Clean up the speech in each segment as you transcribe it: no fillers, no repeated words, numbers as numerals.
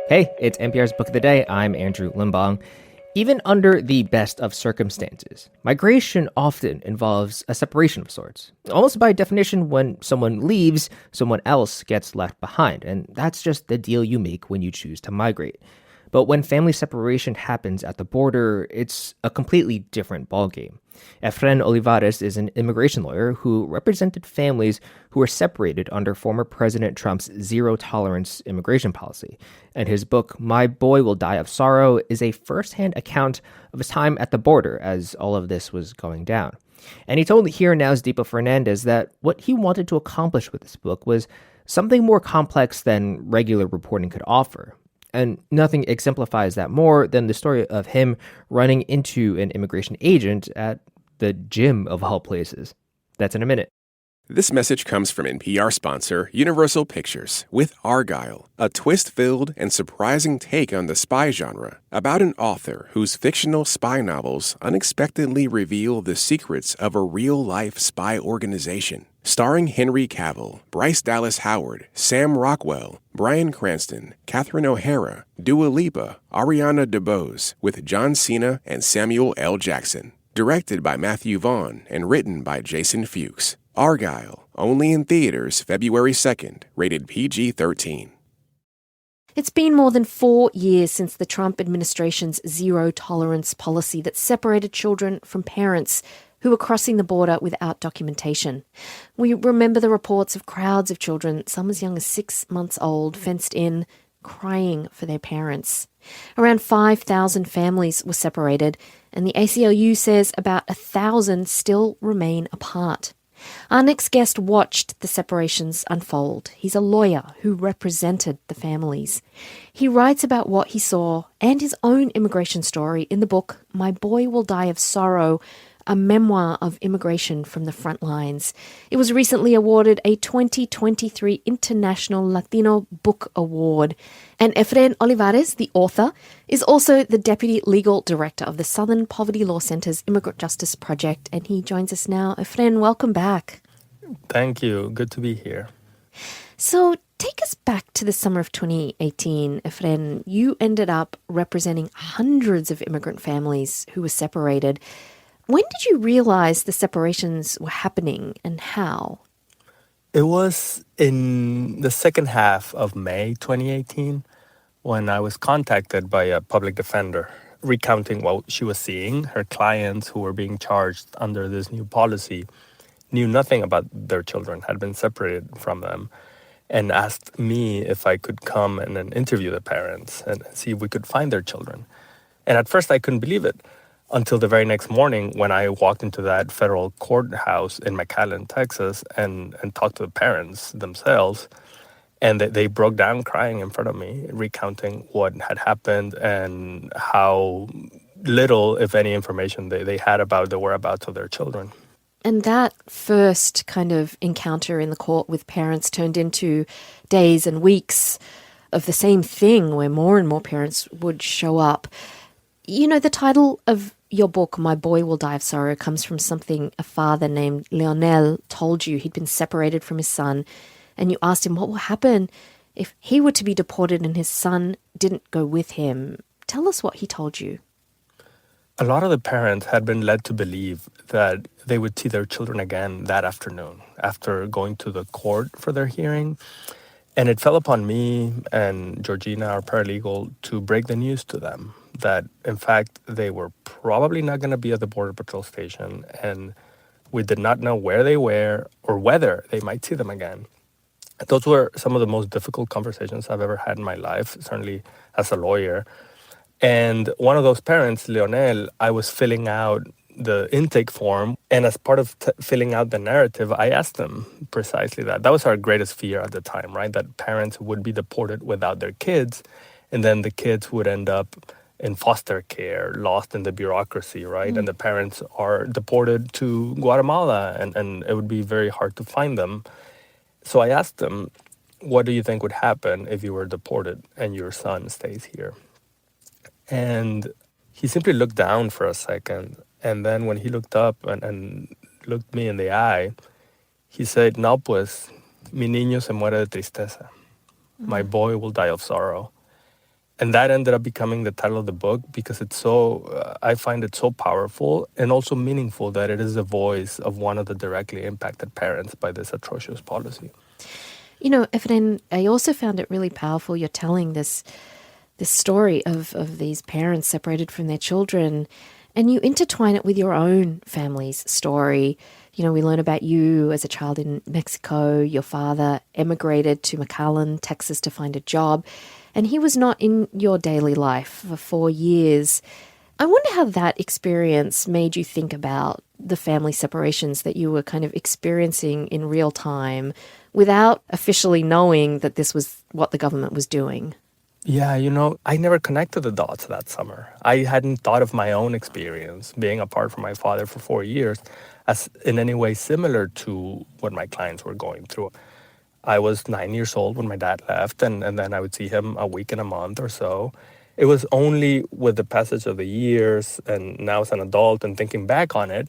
Hey, it's NPR's Book of the Day. I'm Andrew Limbong. Even under the best of circumstances, migration often involves a separation of sorts. Almost by definition, when someone leaves, someone else gets left behind, and that's just the deal you make when you choose to migrate. But when family separation happens at the border, it's a completely different ballgame. Efrén Olivares is an immigration lawyer who represented families who were separated under former President Trump's zero-tolerance immigration policy. And his book, My Boy Will Die of Sorrow, is a first-hand account of his time at the border as all of this was going down. And he told Here and Now's Deepa Fernandes that what he wanted to accomplish with this book was something more complex than regular reporting could offer. And nothing exemplifies that more than the story of him running into an immigration agent at the gym of all places. That's in a minute. This message comes from NPR sponsor Universal Pictures with Argylle, a twist-filled and surprising take on the spy genre about an author whose fictional spy novels unexpectedly reveal the secrets of a real-life spy organization. Starring Henry Cavill, Bryce Dallas Howard, Sam Rockwell, Bryan Cranston, Catherine O'Hara, Dua Lipa, Ariana DeBose, with John Cena and Samuel L. Jackson. Directed by Matthew Vaughn and written by Jason Fuchs. Argylle, only in theaters February 2nd, rated PG-13. It's been more than 4 years since the Trump administration's zero-tolerance policy that separated children from parents who were crossing the border without documentation. We remember the reports of crowds of children, some as young as 6 months old, fenced in, crying for their parents. Around 5,000 families were separated, and the ACLU says about 1,000 still remain apart. Our next guest watched the separations unfold. He's a lawyer who represented the families. He writes about what he saw and his own immigration story in the book My Boy Will Die of Sorrow, a memoir of immigration from the front lines. It was recently awarded a 2023 International Latino Book Award. And Efrén Olivares, the author, is also the Deputy Legal Director of the Southern Poverty Law Center's Immigrant Justice Project, and he joins us now. Efrén, welcome back. Thank you. Good to be here. So take us back to the summer of 2018, Efrén. You ended up representing hundreds of immigrant families who were separated. When did you realize the separations were happening and how? It was in the second half of May 2018 when I was contacted by a public defender recounting what she was seeing. Her clients who were being charged under this new policy knew nothing about their children, had been separated from them, and asked me if I could come and then interview the parents and see if we could find their children. And at first I couldn't believe it. Until the very next morning when I walked into that federal courthouse in McAllen, Texas, and talked to the parents themselves. And they broke down crying in front of me, recounting what had happened and how little, if any, information they had about the whereabouts of their children. And that first kind of encounter in the court with parents turned into days and weeks of the same thing where more and more parents would show up. You know, the title of your book, My Boy Will Die of Sorrow, comes from something a father named Leonel told you. He'd been separated from his son, and you asked him what will happen if he were to be deported and his son didn't go with him. Tell us what he told you. A lot of the parents had been led to believe that they would see their children again that afternoon after going to the court for their hearing. And it fell upon me and Georgina, our paralegal, to break the news to them that, in fact, they were probably not going to be at the Border Patrol station, and we did not know where they were or whether they might see them again. Those were some of the most difficult conversations I've ever had in my life, certainly as a lawyer. And one of those parents, Leonel, I was filling out the intake form, and as part of filling out the narrative, I asked them precisely that. That was our greatest fear at the time, right? That parents would be deported without their kids, and then the kids would end up in foster care, lost in the bureaucracy, right? And the parents are deported to Guatemala, and it would be very hard to find them. So I asked them, what do you think would happen if you were deported and your son stays here? And he simply looked down for a second. And then when he looked up and looked me in the eye, he said, no, pues, mi niño se muere de tristeza. My boy will die of sorrow. And that ended up becoming the title of the book because it's so, I find it so powerful and also meaningful that it is the voice of one of the directly impacted parents by this atrocious policy. You know, Efrén, I also found it really powerful. You're telling this story of these parents separated from their children, and you intertwine it with your own family's story. You know, we learn about you as a child in Mexico. Your father emigrated to McAllen, Texas to find a job, and he was not in your daily life for 4 years. I wonder how that experience made you think about the family separations that you were kind of experiencing in real time without officially knowing that this was what the government was doing. Yeah, I never connected the dots that summer. I hadn't thought of my own experience being apart from my father for 4 years as in any way similar to what my clients were going through. I was 9 years old when my dad left, and then I would see him a week in a month or so. It was only with the passage of the years and now as an adult and thinking back on it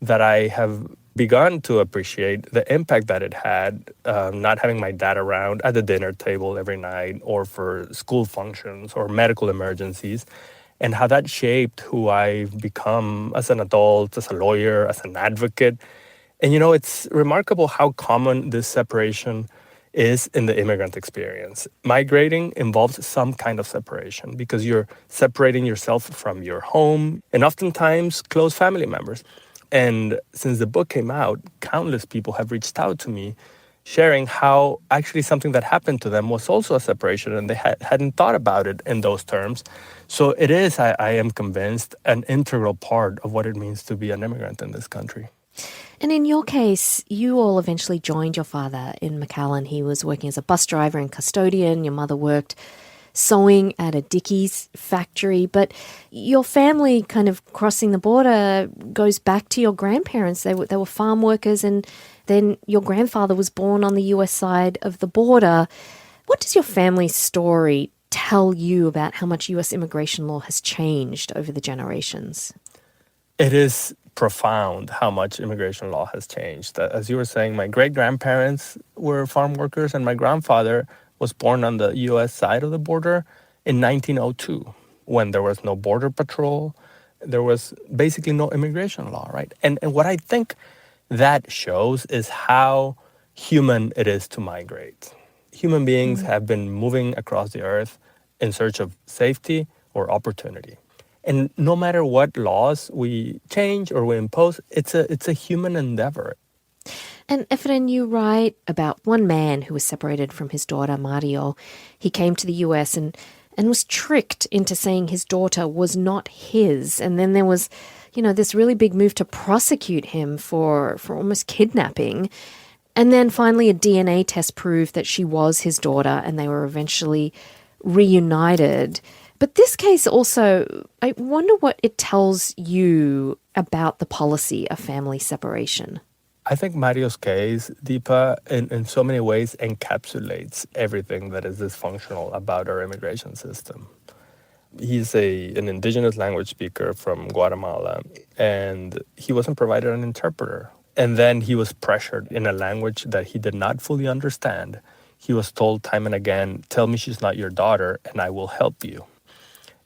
that I have begun to appreciate the impact that it had, not having my dad around at the dinner table every night or for school functions or medical emergencies, and how that shaped who I've become as an adult, as a lawyer, as an advocate. And it's remarkable how common this separation is in the immigrant experience. Migrating involves some kind of separation because you're separating yourself from your home and oftentimes close family members. And since the book came out, countless people have reached out to me sharing how actually something that happened to them was also a separation and they hadn't thought about it in those terms. So it is, I am convinced, an integral part of what it means to be an immigrant in this country. And in your case, you all eventually joined your father in McAllen. He was working as a bus driver and custodian. Your mother worked sewing at a Dickies factory. But your family kind of crossing the border goes back to your grandparents. They were farm workers, and then your grandfather was born on the US side of the border. What does your family's story tell you about how much US immigration law has changed over the generations? It is profound how much immigration law has changed. As you were saying, my great-grandparents were farm workers, and my grandfather was born on the U.S. side of the border in 1902, when there was no border patrol. There was basically no immigration law, right? And what I think that shows is how human it is to migrate. Human beings have been moving across the earth in search of safety or opportunity. And no matter what laws we change or we impose, it's a human endeavor. And Efrén, you write about one man who was separated from his daughter, Mario. He came to the US and was tricked into saying his daughter was not his. And then there was, this really big move to prosecute him for almost kidnapping. And then finally a DNA test proved that she was his daughter, and they were eventually reunited. But this case also, I wonder what it tells you about the policy of family separation. I think Mario's case, Deepa, in so many ways encapsulates everything that is dysfunctional about our immigration system. He's an indigenous language speaker from Guatemala, and he wasn't provided an interpreter. And then he was pressured in a language that he did not fully understand. He was told time and again, tell me she's not your daughter and I will help you.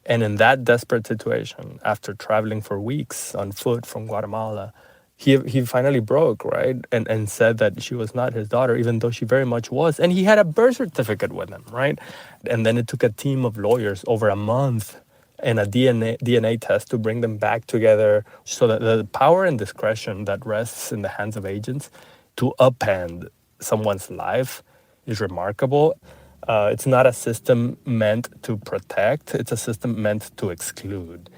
And in that desperate situation, after traveling for weeks on foot from Guatemala, he finally broke, right? And said that she was not his daughter, even though she very much was. And he had a birth certificate with him, right? And then it took a team of lawyers over a month and a DNA test to bring them back together, so that the power and discretion that rests in the hands of agents to upend someone's life is remarkable. It's not a system meant to protect, it's a system meant to exclude.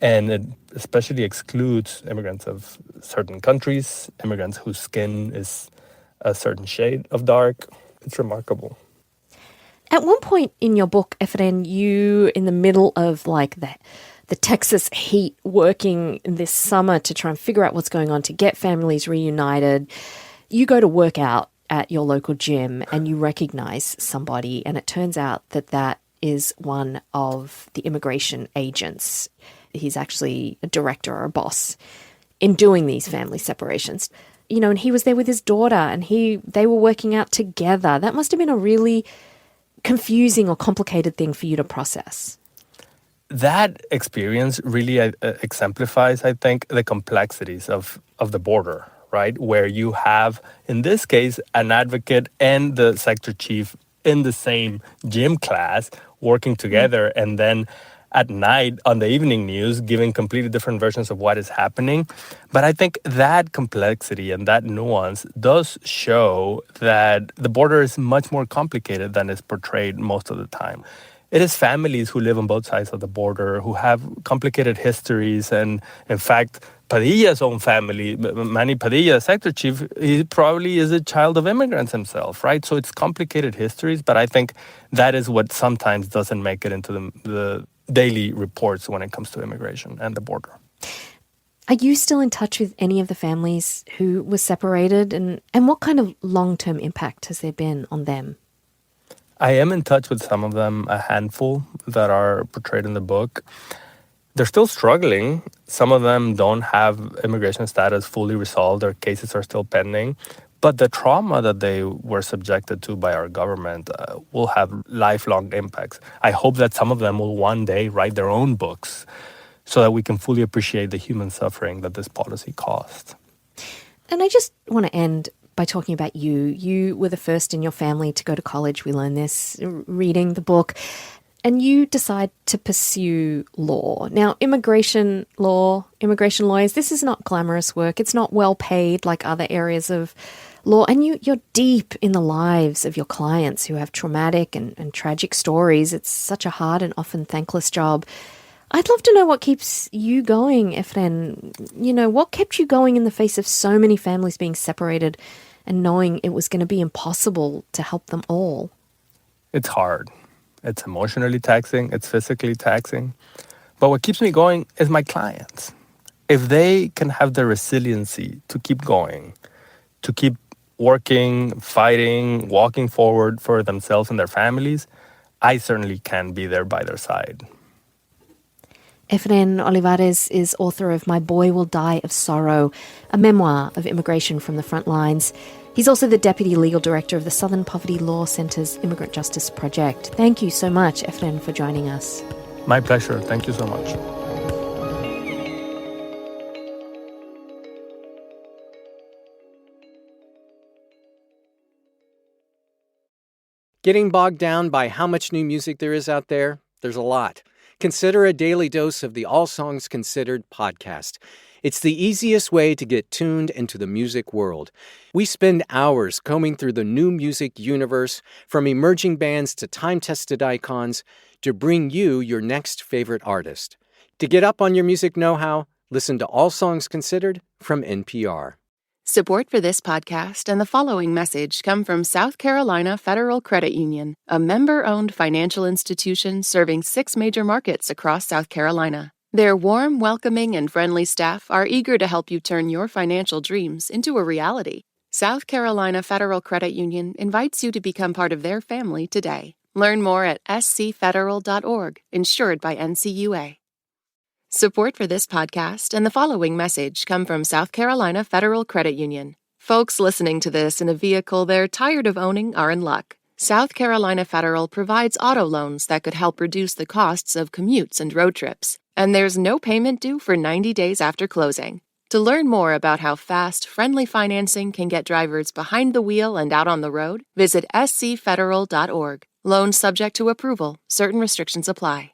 And it especially excludes immigrants of certain countries, immigrants whose skin is a certain shade of dark. It's remarkable. At one point in your book, Efrén, you, in the middle of the Texas heat, working this summer to try and figure out what's going on to get families reunited, you go to work out at your local gym and you recognize somebody, and it turns out that is one of the immigration agents. He's actually a director or a boss in doing these family separations. And he was there with his daughter, and they were working out together. That must have been a really confusing or complicated thing for you to process? That experience really exemplifies, I think, the complexities of the border, right? Where you have, in this case, an advocate and the sector chief in the same gym class working together, and then at night on the evening news giving completely different versions of what is happening. But I think that complexity and that nuance does show that the border is much more complicated than is portrayed most of the time. It is families who live on both sides of the border, who have complicated histories. And in fact, Padilla's own family, Manny Padilla, sector chief, he probably is a child of immigrants himself, right? So it's complicated histories, but I think that is what sometimes doesn't make it into the daily reports when it comes to immigration and the border. Are you still in touch with any of the families who were separated? And what kind of long-term impact has there been on them? I am in touch with some of them, a handful that are portrayed in the book. They're still struggling. Some of them don't have immigration status fully resolved. Their cases are still pending. But the trauma that they were subjected to by our government will have lifelong impacts. I hope that some of them will one day write their own books so that we can fully appreciate the human suffering that this policy caused. And I just want to end by talking about you. You were the first in your family to go to college. We learned this reading the book. And you decide to pursue law. Now, immigration lawyers, this is not glamorous work. It's not well paid like other areas of law. And you're deep in the lives of your clients who have traumatic and tragic stories. It's such a hard and often thankless job. I'd love to know what keeps you going, Efrén. You know, what kept you going in the face of so many families being separated and knowing it was going to be impossible to help them all? It's hard. It's emotionally taxing. It's physically taxing. But what keeps me going is my clients. If they can have the resiliency to keep going, to keep working, fighting, walking forward for themselves and their families, I certainly can be there by their side. Efrén Olivares is author of My Boy Will Die of Sorrow, a memoir of immigration from the front lines. He's also the Deputy Legal Director of the Southern Poverty Law Centre's Immigrant Justice Project. Thank you so much, Efrén, for joining us. My pleasure. Thank you so much. Getting bogged down by how much new music there is out there? There's a lot. Consider a daily dose of the All Songs Considered podcast. It's the easiest way to get tuned into the music world. We spend hours combing through the new music universe, from emerging bands to time-tested icons, to bring you your next favorite artist. To get up on your music know-how, listen to All Songs Considered from NPR. Support for this podcast and the following message come from South Carolina Federal Credit Union, a member-owned financial institution serving 6 major markets across South Carolina. Their warm, welcoming, and friendly staff are eager to help you turn your financial dreams into a reality. South Carolina Federal Credit Union invites you to become part of their family today. Learn more at scfederal.org, insured by NCUA. Support for this podcast and the following message come from South Carolina Federal Credit Union. Folks listening to this in a vehicle they're tired of owning are in luck. South Carolina Federal provides auto loans that could help reduce the costs of commutes and road trips. And there's no payment due for 90 days after closing. To learn more about how fast, friendly financing can get drivers behind the wheel and out on the road, visit scfederal.org. Loans subject to approval. Certain restrictions apply.